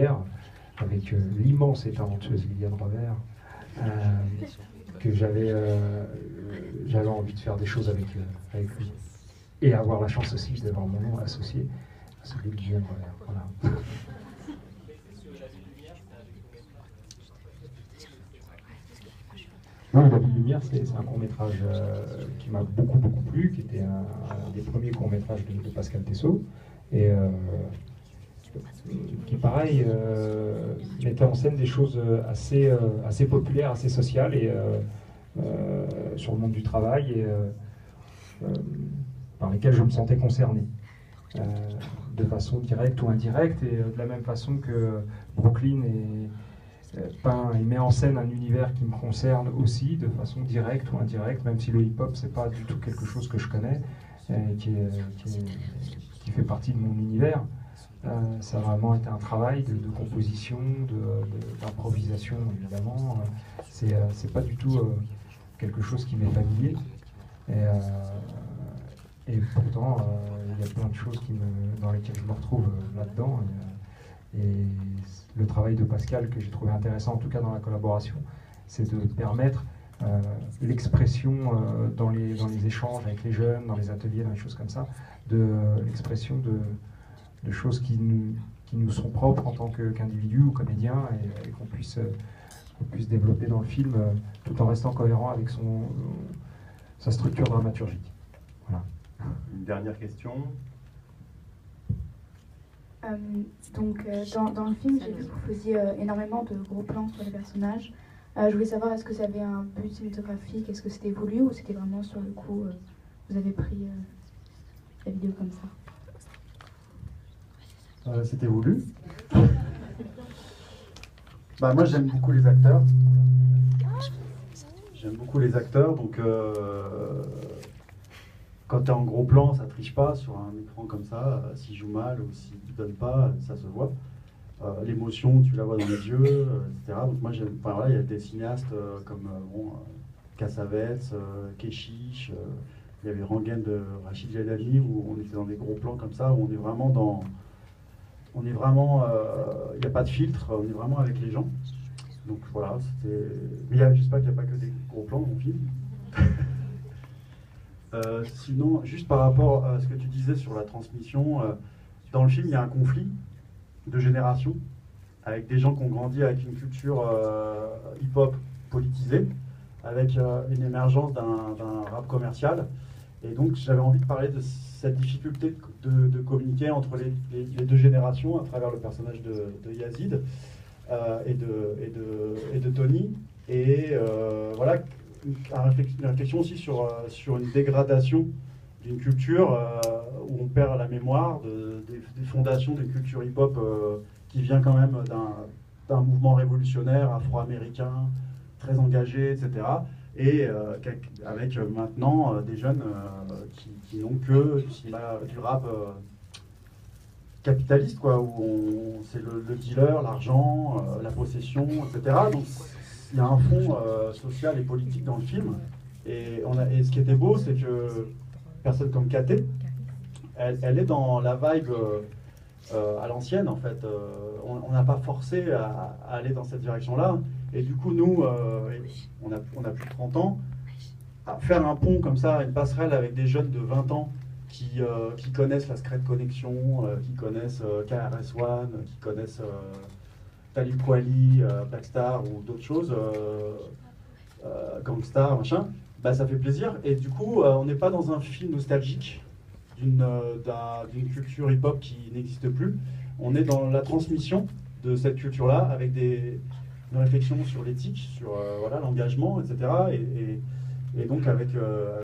hier, avec l'immense et talentueuse Liliane Revers, que j'avais envie de faire des choses avec lui. Et avoir la chance aussi d'avoir mon nom associé à celui de Liliane Revers. Voilà. Non, La Vie de Lumière, c'est un court-métrage qui m'a beaucoup plu, qui était un des premiers courts-métrages de Pascal Tessot, et qui, pareil, mettait en scène des choses assez populaires, assez sociales, et sur le monde du travail, et par lesquelles je me sentais concerné, de façon directe ou indirecte, et de la même façon que Brooklyn peint et met en scène un univers qui me concerne aussi, de façon directe ou indirecte, même si le hip-hop, c'est pas du tout quelque chose que je connais, qui fait partie de mon univers. Ça a vraiment été un travail de composition, d'improvisation, évidemment. C'est pas du tout quelque chose qui m'est familier. Et pourtant, il y a plein de choses dans lesquelles je me retrouve là-dedans. Et le travail de Pascal, que j'ai trouvé intéressant, en tout cas dans la collaboration, c'est de permettre l'expression dans les échanges avec les jeunes, dans les ateliers, dans les choses comme ça, de l'expression de choses qui nous sont propres en tant qu'individus ou comédiens, et qu'on puisse développer dans le film tout en restant cohérent avec sa structure dramaturgique. Voilà. Une dernière question. Dans le film, j'ai vu que vous faisiez énormément de gros plans sur les personnages. Je voulais savoir, est-ce que ça avait un but cinématographique, est-ce que c'était voulu, ou c'était vraiment sur le coup, vous avez pris la vidéo comme ça? C'était voulu. Moi j'aime beaucoup les acteurs. Donc quand tu es en gros plan, ça triche pas sur un écran comme ça. S'il joue mal ou s'il ne donne pas, ça se voit. L'émotion, tu la vois dans les yeux, etc. Donc moi, il y a des cinéastes comme Cassavetes, Keshish, il y avait Rangen de Rachid Jalali, où on était dans des gros plans comme ça, où on est vraiment il n'y a pas de filtre, on est vraiment avec les gens. Donc voilà, c'était... Mais j'espère qu'il n'y a pas que des gros plans dans le film. Sinon, juste par rapport à ce que tu disais sur la transmission, dans le film, il y a un conflit de génération avec des gens qui ont grandi avec une culture hip-hop politisée, avec une émergence d'un rap commercial. Et donc, j'avais envie de parler de cette difficulté de communiquer entre les deux générations à travers le personnage de Yazid et de Tony. Et voilà, une réflexion aussi sur une dégradation d'une culture où on perd la mémoire des fondations d'une culture hip-hop qui vient quand même d'un mouvement révolutionnaire afro-américain, très engagé, etc. Et avec maintenant des jeunes qui n'ont que du rap capitaliste, quoi, où c'est le dealer, l'argent, la possession, etc. Donc il y a un fond social et politique dans le film. Et ce qui était beau, c'est que personne comme Katé, elle est dans la vibe à l'ancienne, en fait. On n'a pas forcé à aller dans cette direction-là. Et du coup, nous, on a plus de 30 ans, à faire un pont comme ça, une passerelle avec des jeunes de 20 ans qui connaissent la Secret Connection, qui connaissent KRS-One, qui connaissent Talib Kweli, Blackstar ou d'autres choses, Gangstar, machin, ça fait plaisir. Et du coup, on n'est pas dans un film nostalgique d'une culture hip-hop qui n'existe plus. On est dans la transmission de cette culture-là avec une réflexion sur l'éthique, sur l'engagement, etc. Et donc avec